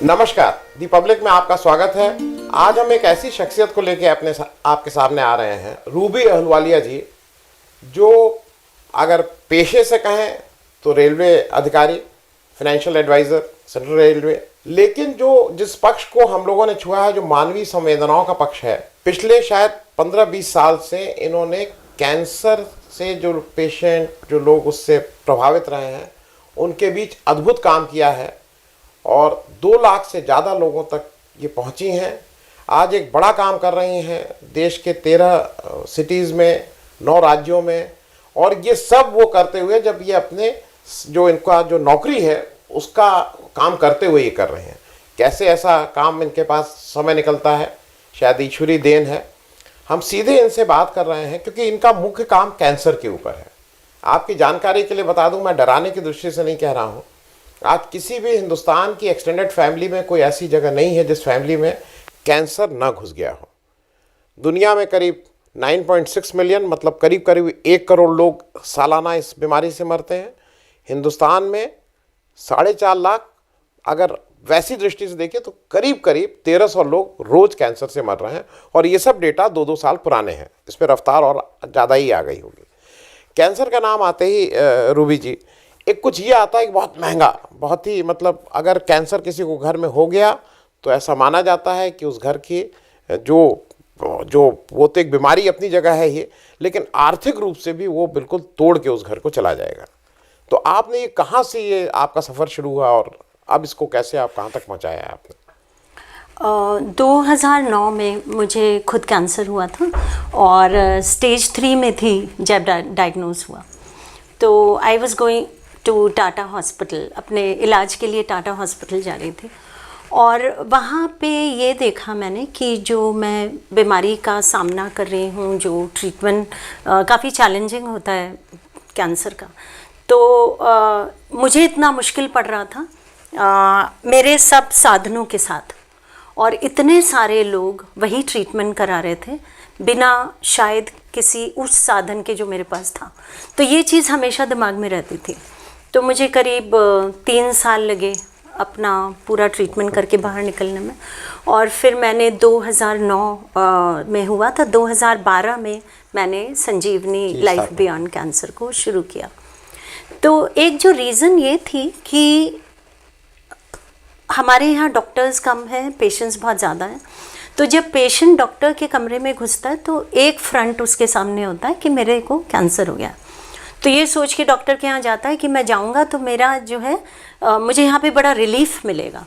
नमस्कार, दी पब्लिक में आपका स्वागत है। आज हम एक ऐसी शख्सियत को लेके आपके सामने आ रहे हैं, रूबी अहलुवालिया जी, जो अगर पेशे से कहें तो रेलवे अधिकारी, फाइनेंशियल एडवाइज़र, सेंट्रल रेलवे, लेकिन जिस पक्ष को हम लोगों ने छुआ है, जो मानवीय संवेदनाओं का पक्ष है, पिछले शायद 15-20 साल से इन्होंने कैंसर से जो पेशेंट, जो लोग उससे प्रभावित रहे हैं, उनके बीच अद्भुत काम किया है और 2 लाख से ज़्यादा लोगों तक ये पहुंची हैं। आज एक बड़ा काम कर रही हैं देश के 13 सिटीज़ में, 9 राज्यों में, और ये सब वो करते हुए जब ये अपने इनका जो नौकरी है उसका काम करते हुए ये कर रहे हैं। कैसे ऐसा काम इनके पास समय निकलता है, शायद ईश्वरीय देन है। हम सीधे इनसे बात कर रहे हैं क्योंकि इनका मुख्य काम कैंसर के ऊपर है। आपकी जानकारी के लिए बता दूं, मैं डराने की दृष्टि से नहीं कह रहा हूं, आज किसी भी हिंदुस्तान की एक्सटेंडेड फैमिली में कोई ऐसी जगह नहीं है जिस फैमिली में कैंसर न घुस गया हो। दुनिया में करीब 9.6 मिलियन, मतलब करीब करीब 1 करोड़ लोग सालाना इस बीमारी से मरते हैं। हिंदुस्तान में 4.5 लाख, अगर वैसी दृष्टि से देखिए तो करीब करीब 1300 लोग रोज़ कैंसर से मर रहे हैं, और ये सब डेटा 2-2 साल पुराने हैं। इस पर रफ्तार और ज़्यादा ही आ गई होगी। कैंसर का नाम आते ही रूबी जी, एक कुछ ये आता है कि बहुत महंगा, बहुत ही, मतलब अगर कैंसर किसी को घर में हो गया तो ऐसा माना जाता है कि उस घर की जो वो तो एक बीमारी अपनी जगह है ये, लेकिन आर्थिक रूप से भी वो बिल्कुल तोड़ के उस घर को चला जाएगा। तो आपने ये कहाँ से ये आपका सफ़र शुरू हुआ और अब इसको कैसे आप कहाँ तक पहुँचाया है आपने? 2009 में मुझे खुद कैंसर हुआ था और स्टेज 3 में थी जब डायग्नोज हुआ। तो I was going to Tata hospital, अपने इलाज के लिए टाटा हॉस्पिटल जा रही थी, और वहाँ पे ये देखा मैंने कि जो मैं बीमारी का सामना कर रही हूँ, जो ट्रीटमेंट काफ़ी चैलेंजिंग होता है कैंसर का, तो मुझे इतना मुश्किल पड़ रहा था मेरे सब साधनों के साथ, और इतने सारे लोग वही ट्रीटमेंट करा रहे थे बिना शायद किसी उस साधन के जो मेरे पास था। तो ये चीज़ हमेशा दिमाग में रहती थी। तो मुझे करीब 3 साल लगे अपना पूरा ट्रीटमेंट करके बाहर निकलने में, और फिर मैंने 2009 में हुआ था, 2012 में मैंने संजीवनी लाइफ बियॉन्ड कैंसर को शुरू किया। तो एक जो रीज़न ये थी कि हमारे यहाँ डॉक्टर्स कम हैं, पेशेंट्स बहुत ज़्यादा हैं। तो जब पेशेंट डॉक्टर के कमरे में घुसता है तो एक फ्रंट उसके सामने होता है कि मेरे को कैंसर हो गया। तो ये सोच के डॉक्टर के यहाँ जाता है कि मैं जाऊँगा तो मेरा जो है मुझे यहाँ पे बड़ा रिलीफ मिलेगा।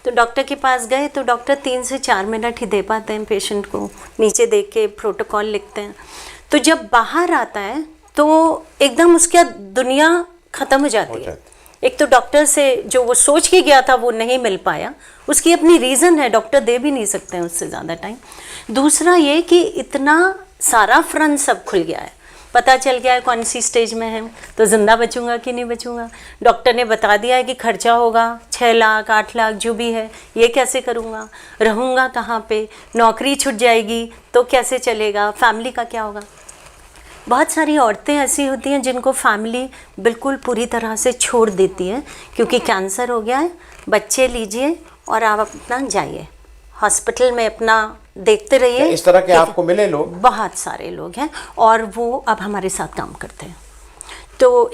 तो डॉक्टर के पास गए तो डॉक्टर 3 से 4 मिनट ही दे पाते हैं पेशेंट को, नीचे देख के प्रोटोकॉल लिखते हैं। तो जब बाहर आता है तो एकदम उसका दुनिया ख़त्म हो जाती है। एक तो डॉक्टर से जो वो सोच के गया था वो नहीं मिल पाया, उसकी अपनी रीज़न है, डॉक्टर दे भी नहीं सकते हैं उससे ज़्यादा टाइम। दूसरा ये कि इतना सारा फ्रंट सब खुल गया है, पता चल गया है कौन सी स्टेज में है, तो ज़िंदा बचूंगा कि नहीं बचूंगा। डॉक्टर ने बता दिया है कि खर्चा होगा 6 लाख 8 लाख जो भी है, ये कैसे करूँगा, रहूँगा कहाँ पे, नौकरी छूट जाएगी तो कैसे चलेगा, फैमिली का क्या होगा। बहुत सारी औरतें ऐसी होती हैं जिनको फैमिली बिल्कुल पूरी तरह से छोड़ देती है क्योंकि कैंसर हो गया है, बच्चे लीजिए और आप अपना जाइए हॉस्पिटल में अपना देखते रहिए। इस तरह के आपको मिले लोग? बहुत सारे लोग हैं और वो अब हमारे साथ काम करते हैं। तो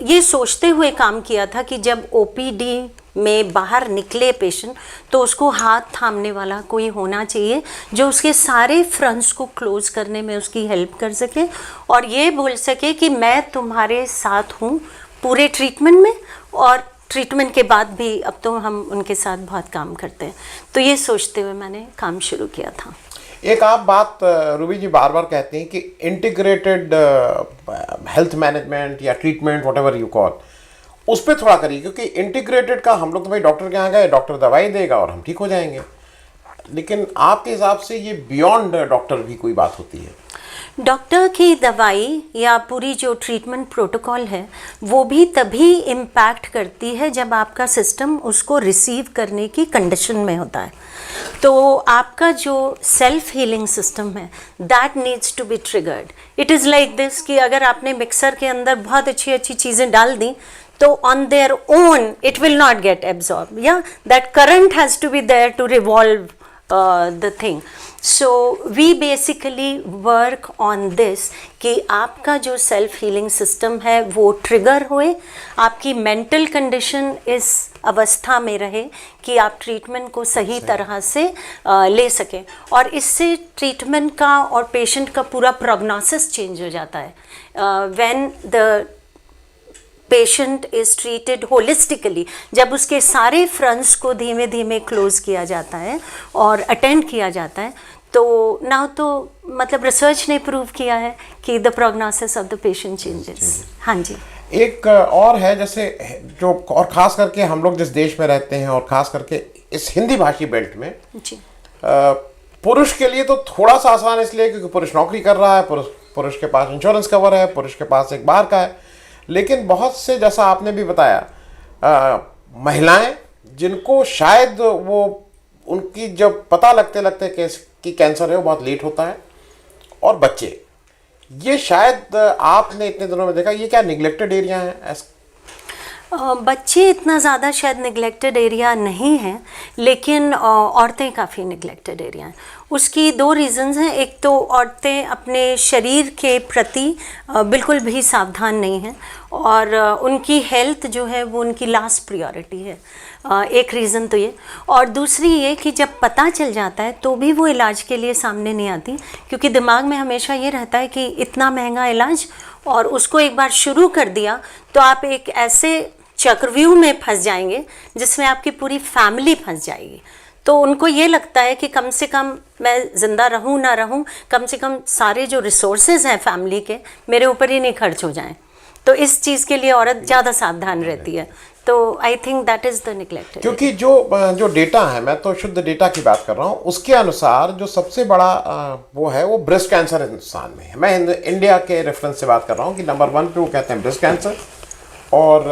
ये सोचते हुए काम किया था कि जब ओपीडी में बाहर निकले पेशेंट तो उसको हाथ थामने वाला कोई होना चाहिए जो उसके सारे फ्रंट्स को क्लोज करने में उसकी हेल्प कर सके और ये बोल सके कि मैं तुम्हारे साथ हूँ पूरे ट्रीटमेंट में, और ट्रीटमेंट के बाद भी अब तो हम उनके साथ बहुत काम करते हैं। तो ये सोचते हुए मैंने काम शुरू किया था। एक आप बात रूबी जी बार बार कहती हैं कि इंटीग्रेटेड हेल्थ मैनेजमेंट या ट्रीटमेंट व्हाटएवर यू कॉल, उस पर थोड़ा करिए, क्योंकि इंटीग्रेटेड का हम लोग तो भाई डॉक्टर के यहाँ गए, डॉक्टर दवाई देगा और हम ठीक हो जाएंगे, लेकिन आपके हिसाब से ये बियॉन्ड डॉक्टर भी कोई बात होती है? डॉक्टर की दवाई या पूरी जो ट्रीटमेंट प्रोटोकॉल है वो भी तभी इम्पैक्ट करती है जब आपका सिस्टम उसको रिसीव करने की कंडीशन में होता है। तो आपका जो सेल्फ हीलिंग सिस्टम है that needs to be triggered. It is like this कि अगर आपने मिक्सर के अंदर बहुत अच्छी अच्छी चीज़ें डाल दी तो on their own it will not get absorbed. Yeah, that current has to be there to revolve the thing. So we basically work on this कि आपका जो सेल्फ हीलिंग सिस्टम है वो ट्रिगर होए, आपकी मेंटल कंडीशन इस अवस्था में रहे कि आप ट्रीटमेंट को सही तरह से ले सकें, और इससे ट्रीटमेंट का और पेशेंट का पूरा प्रोग्नोसिस चेंज हो जाता है. When the patient is treated holistically, जब उसके सारे फ्रंट्स को धीमे धीमे क्लोज किया जाता है और अटेंड किया जाता है, तो नाउ तो मतलब रिसर्च ने प्रूव किया है कि the prognosis of the patient changes. हाँ जी. एक और है जैसे जो, और ख़ास करके हम लोग जिस देश में रहते हैं और ख़ास करके इस हिंदी भाषी बेल्ट में जी, पुरुष के लिए तो थोड़ा सा आसान इसलिए क्योंकि पुरुष नौकरी कर रहा है, पुरुष के पास इंश्योरेंस कवर है, पुरुष के पास एक बार का है. लेकिन बहुत से, जैसा आपने भी बताया, महिलाएं जिनको शायद वो उनकी जब पता लगते कि कैंसर है वो बहुत लेट होता है, और बच्चे, ये शायद आपने इतने दिनों में देखा, ये क्या निगलेक्टेड एरिया है? बच्चे इतना ज़्यादा शायद निगलेक्टेड एरिया नहीं है, लेकिन औरतें काफ़ी निगलेक्टेड एरिया हैं. उसकी दो रीज़न्स हैं. एक तो औरतें अपने शरीर के प्रति बिल्कुल भी सावधान नहीं हैं, और उनकी हेल्थ जो है वो उनकी लास्ट प्रायोरिटी है. एक रीज़न तो ये, और दूसरी ये कि जब पता चल जाता है तो भी वो इलाज के लिए सामने नहीं आती, क्योंकि दिमाग में हमेशा ये रहता है कि इतना महंगा इलाज, और उसको एक बार शुरू कर दिया तो आप एक ऐसे चक्रव्यूह में फंस जाएंगे जिसमें आपकी पूरी फैमिली फंस जाएगी. तो उनको ये लगता है कि कम से कम मैं ज़िंदा रहूं ना रहूं, कम से कम सारे जो रिसोर्सेज हैं फैमिली के मेरे ऊपर ही नहीं खर्च हो जाएं. तो इस चीज़ के लिए औरत ज़्यादा सावधान रहती है. तो I think that is the neglected. क्योंकि जो डेटा है, मैं तो शुद्ध डेटा की बात कर रहा हूँ, उसके अनुसार जो सबसे बड़ा वो है वो ब्रेस्ट कैंसर हिंदुस्तान में है. मैं इंडिया के रेफरेंस से बात कर रहा हूँ कि नंबर 1 पे वो कहते हैं ब्रेस्ट कैंसर, और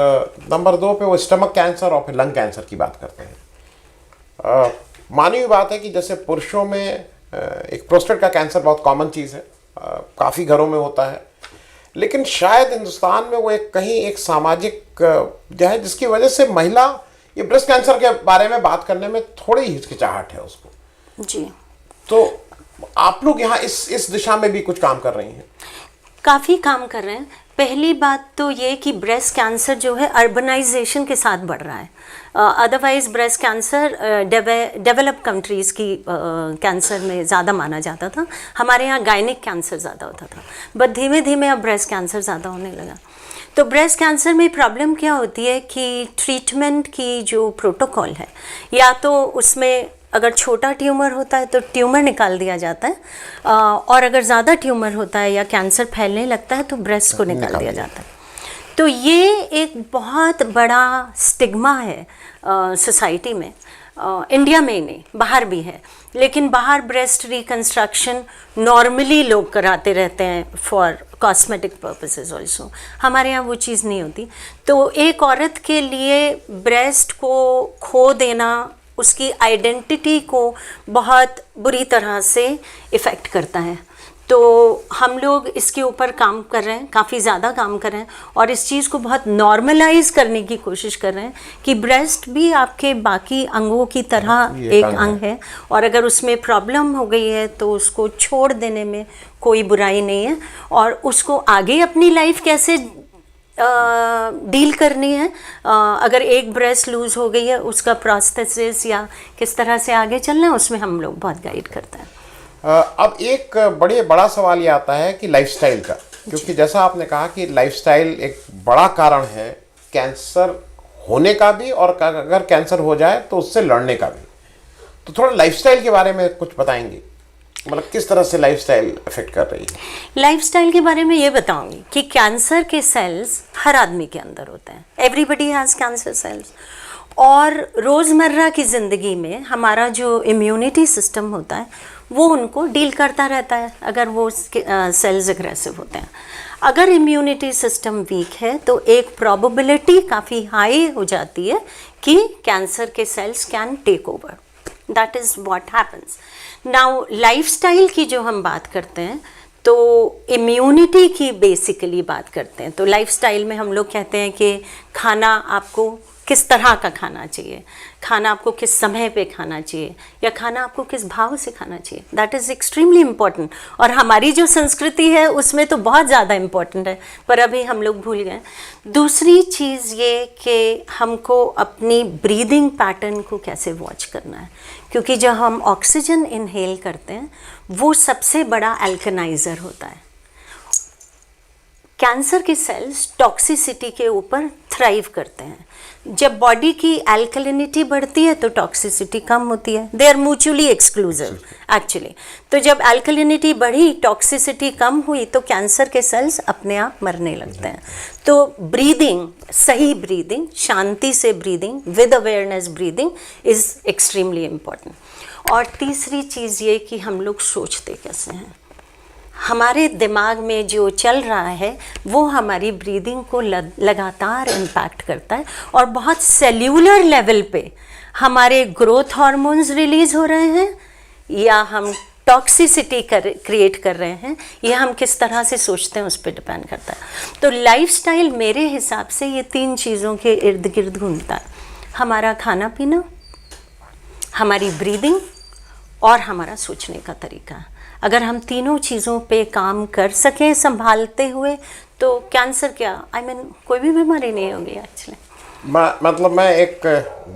नंबर 2 पे वो स्टमक कैंसर और फिर लंग कैंसर की बात करते हैं. मानी हुई बात है कि जैसे पुरुषों में एक प्रोस्टेट का कैंसर बहुत कॉमन चीज़ है, काफ़ी घरों में होता है, लेकिन शायद हिंदुस्तान में वो एक सामाजिक जो है जिसकी वजह से महिला ये ब्रेस्ट कैंसर के बारे में बात करने में थोड़ी हिचकिचाहट है उसको जी. तो आप लोग यहाँ इस दिशा में भी कुछ काम कर रही हैं? काफ़ी काम कर रहे हैं. पहली बात तो ये कि ब्रेस्ट कैंसर जो है अर्बनाइजेशन के साथ बढ़ रहा है. Otherwise breast cancer develop countries की कैंसर में ज़्यादा माना जाता था. हमारे यहाँ गायनिक कैंसर ज़्यादा होता था, बट धीमे धीमे अब ब्रेस्ट कैंसर ज़्यादा होने लगा. तो ब्रेस्ट कैंसर में प्रॉब्लम क्या होती है कि ट्रीटमेंट की जो प्रोटोकॉल है, या तो उसमें अगर छोटा ट्यूमर होता है तो ट्यूमर निकाल दिया जाता है, और अगर ज़्यादा ट्यूमर होता है या कैंसर फैलने लगता है तो ब्रेस्ट को निकाल दिया जाता है. तो ये एक बहुत बड़ा स्टिग्मा है सोसाइटी में. इंडिया में ही नहीं, बाहर भी है, लेकिन बाहर ब्रेस्ट रिकन्स्ट्रक्शन नॉर्मली लोग कराते रहते हैं फॉर कॉस्मेटिक पर्पसेस ऑल्सो. हमारे यहाँ वो चीज़ नहीं होती. तो एक औरत के लिए ब्रेस्ट को खो देना उसकी आइडेंटिटी को बहुत बुरी तरह से इफ़ेक्ट करता है. तो हम लोग इसके ऊपर काम कर रहे हैं, काफ़ी ज़्यादा काम कर रहे हैं, और इस चीज़ को बहुत नॉर्मलाइज करने की कोशिश कर रहे हैं कि ब्रेस्ट भी आपके बाकी अंगों की तरह एक अंग है, और अगर उसमें प्रॉब्लम हो गई है तो उसको छोड़ देने में कोई बुराई नहीं है, और उसको आगे अपनी लाइफ कैसे डील करनी है, अगर एक ब्रेस्ट लूज हो गई है उसका प्रोस्थेसिस या किस तरह से आगे चलना है, उसमें हम लोग बहुत गाइड करते हैं. अब एक बड़ा सवाल ये आता है कि लाइफस्टाइल का, क्योंकि जैसा आपने कहा कि लाइफस्टाइल एक बड़ा कारण है कैंसर होने का भी, और अगर कैंसर हो जाए तो उससे लड़ने का भी. तो थोड़ा लाइफस्टाइल के बारे में कुछ बताएंगे, मतलब किस तरह से लाइफस्टाइल अफेक्ट कर रही है? लाइफस्टाइल के बारे में ये बताऊंगी कि कैंसर के सेल्स हर आदमी के अंदर होते हैं. Everybody has cancer cells. और रोज़मर्रा की ज़िंदगी में हमारा जो इम्यूनिटी सिस्टम होता है वो उनको डील करता रहता है अगर वो सेल्स एग्रेसिव होते हैं. अगर इम्यूनिटी सिस्टम वीक है तो एक प्रोबेबिलिटी काफ़ी हाई हो जाती है कि कैंसर के cells can take over. That is what happens. Now lifestyle की जो हम बात करते हैं तो इम्यूनिटी की बेसिकली बात करते हैं। तो लाइफस्टाइल में हम लोग कहते हैं कि खाना आपको किस तरह का खाना चाहिए, खाना आपको किस समय पे खाना चाहिए, या खाना आपको किस भाव से खाना चाहिए। That is extremely important. और हमारी जो संस्कृति है उसमें तो बहुत ज़्यादा इम्पॉर्टेंट है, पर अभी हम लोग भूल गए। दूसरी चीज़ ये कि हमको अपनी ब्रीदिंग पैटर्न को कैसे वॉच करना है, क्योंकि जब हम ऑक्सीजन इनहेल करते हैं वो सबसे बड़ा एल्कनाइज़र होता है। कैंसर के सेल्स टॉक्सिसिटी के ऊपर थ्राइव करते हैं। जब बॉडी की एल्कलिनिटी बढ़ती है तो टॉक्सिसिटी कम होती है। They are mutually exclusive actually. तो जब एल्कलिनिटी बढ़ी, टॉक्सिसिटी कम हुई, तो कैंसर के सेल्स अपने आप मरने लगते हैं। तो ब्रीदिंग, सही ब्रीदिंग, शांति से breathing, with awareness breathing is extremely important. और तीसरी चीज़ ये कि हम लोग सोचते कैसे हैं। हमारे दिमाग में जो चल रहा है वो हमारी ब्रीदिंग को लगातार इम्पैक्ट करता है, और बहुत सेल्यूलर लेवल पे हमारे ग्रोथ हार्मोन्स रिलीज़ हो रहे हैं या हम टॉक्सिसिटी क्रिएट कर रहे हैं, ये हम किस तरह से सोचते हैं उस पर डिपेंड करता है। तो लाइफस्टाइल मेरे हिसाब से ये 3 चीज़ों के इर्द गिर्द घूमता है। हमारा खाना पीना, हमारी ब्रीदिंग और हमारा सोचने का तरीका। अगर हम तीनों चीज़ों पे काम कर सकें संभालते हुए, तो कैंसर क्या, कोई भी बीमारी नहीं होगी एक्चुअली। मतलब मैं एक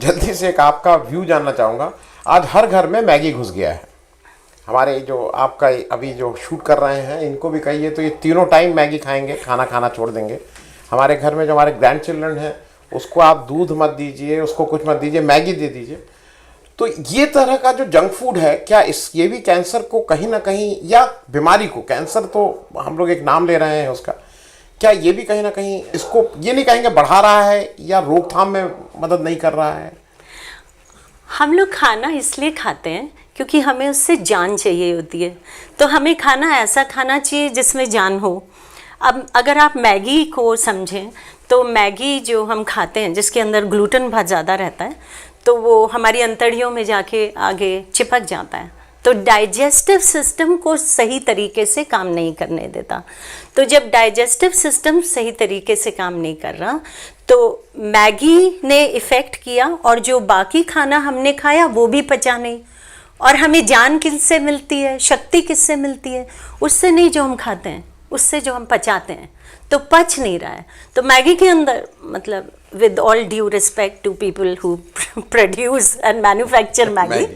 जल्दी से एक आपका व्यू जानना चाहूँगा। आज हर घर में मैगी घुस गया है। हमारे जो आपका अभी जो शूट कर रहे हैं इनको भी कहिए तो ये तीनों टाइम मैगी खाएंगे, खाना खाना छोड़ देंगे। हमारे घर में जो हमारे ग्रैंड चिल्ड्रन हैं उसको आप दूध मत दीजिए, उसको कुछ मत दीजिए, मैगी दे दीजिए। तो ये तरह का जो जंक फूड है, क्या ये भी कैंसर को कहीं ना कहीं, या बीमारी को, कैंसर तो हम लोग एक नाम ले रहे हैं उसका, क्या ये भी कहीं ना कहीं इसको ये नहीं कहेंगे बढ़ा रहा है या रोकथाम में मदद नहीं कर रहा है? हम लोग खाना इसलिए खाते हैं क्योंकि हमें उससे जान चाहिए होती है। तो हमें खाना ऐसा खाना चाहिए जिसमें जान हो। अब अगर आप मैगी को समझें तो मैगी जो हम खाते हैं जिसके अंदर ग्लूटेन बहुत ज़्यादा रहता है, तो वो हमारी अंतड़ियों में जाके आगे चिपक जाता है, तो डाइजेस्टिव सिस्टम को सही तरीके से काम नहीं करने देता। तो जब डाइजेस्टिव सिस्टम सही तरीके से काम नहीं कर रहा तो मैगी ने इफ़ेक्ट किया, और जो बाकी खाना हमने खाया वो भी पचा नहीं। और हमें जान किससे मिलती है, शक्ति किससे मिलती है? उससे नहीं जो हम खाते हैं, उससे जो हम पचाते हैं। तो पच नहीं रहा है। तो मैगी के अंदर, मतलब with all due respect to people who produce and manufacture Maggi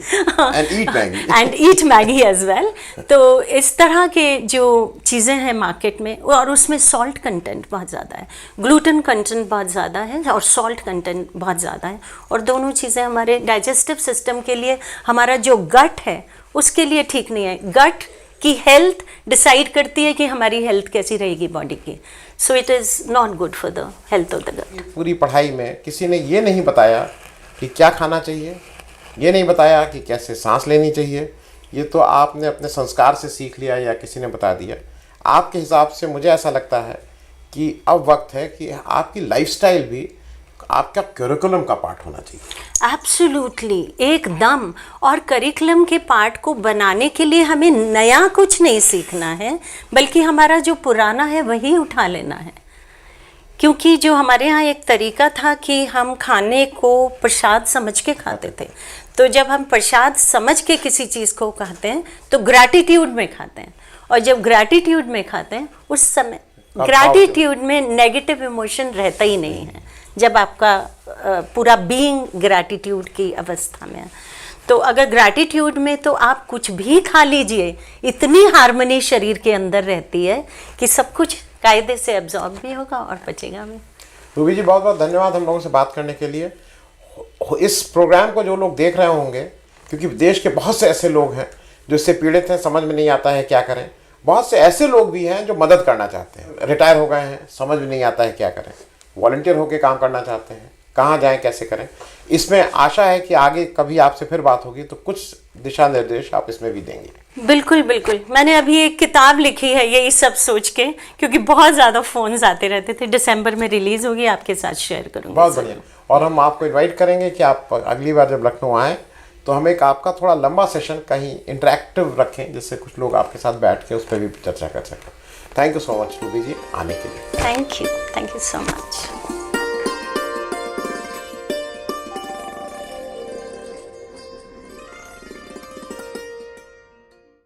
and eat Maggi as well, तो इस तरह के जो चीज़ें हैं मार्केट में, और उसमें सॉल्ट कंटेंट बहुत ज़्यादा है, ग्लूटेन कंटेंट बहुत ज़्यादा है और सॉल्ट कंटेंट बहुत ज़्यादा है। और दोनों चीज़ें हमारे डाइजेस्टिव सिस्टम के लिए, हमारा जो गट है उसके लिए ठीक नहीं है। गट की हेल्थ डिसाइड करती है कि हमारी हेल्थ कैसी रहेगी बॉडी की। So it is not good for the health of the gut. पूरी पढ़ाई में किसी ने ये नहीं बताया कि क्या खाना चाहिए, ये नहीं बताया कि कैसे सांस लेनी चाहिए। ये तो आपने अपने संस्कार से सीख लिया या किसी ने बता दिया। आपके हिसाब से मुझे ऐसा लगता है कि अब वक्त है कि आपकी लाइफस्टाइल भी आपका करिकुलम का पार्ट होना चाहिए। एब्सोल्युटली, एकदम। और करिकुलम के पार्ट को बनाने के लिए हमें नया कुछ नहीं सीखना है, बल्कि हमारा जो पुराना है वही उठा लेना है। क्योंकि जो हमारे यहाँ एक तरीका था कि हम खाने को प्रसाद समझ के खाते थे। तो जब हम प्रसाद समझ के किसी चीज़ को खाते हैं तो ग्रैटिट्यूड में खाते हैं, और जब ग्रैटिट्यूड में खाते हैं उस समय ग्रैटिट्यूड में नेगेटिव इमोशन रहता ही नहीं है। जब आपका पूरा बीइंग ग्रैटिट्यूड की अवस्था में है, तो अगर ग्रैटिट्यूड में तो आप कुछ भी खा लीजिए, इतनी हार्मनी शरीर के अंदर रहती है कि सब कुछ कायदे से एब्जॉर्ब भी होगा और पचेगा भी। रूबी जी, बहुत बहुत धन्यवाद हम लोगों से बात करने के लिए। इस प्रोग्राम को जो लोग देख रहे होंगे, क्योंकि देश के बहुत से ऐसे लोग हैं जो इससे पीड़ित हैं, समझ में नहीं आता है क्या करें। बहुत से ऐसे लोग भी हैं जो मदद करना चाहते हैं, रिटायर हो गए हैं, समझ में नहीं आता है क्या करें, वॉलंटियर होकर काम करना चाहते हैं, कहाँ जाएं, कैसे करें। इसमें आशा है कि आगे कभी आपसे फिर बात होगी तो कुछ दिशा निर्देश आप इसमें भी देंगे। बिल्कुल बिल्कुल। मैंने अभी एक किताब लिखी है यही सब सोच के, क्योंकि बहुत ज़्यादा फ़ोन्स आते रहते थे। दिसंबर में रिलीज़ होगी, आपके साथ शेयर करूँगी। बहुत बढ़िया। और हम आपको इनवाइट करेंगे कि आप अगली बार जब लखनऊ आएँ तो हम एक आपका थोड़ा लंबा सेशन कहीं इंटरेक्टिव रखें, जिससे कुछ लोग आपके साथ बैठ के उस पर भी चर्चा कर सकें। Thank you so much Ruby ji आने के लिए। Thank you so much.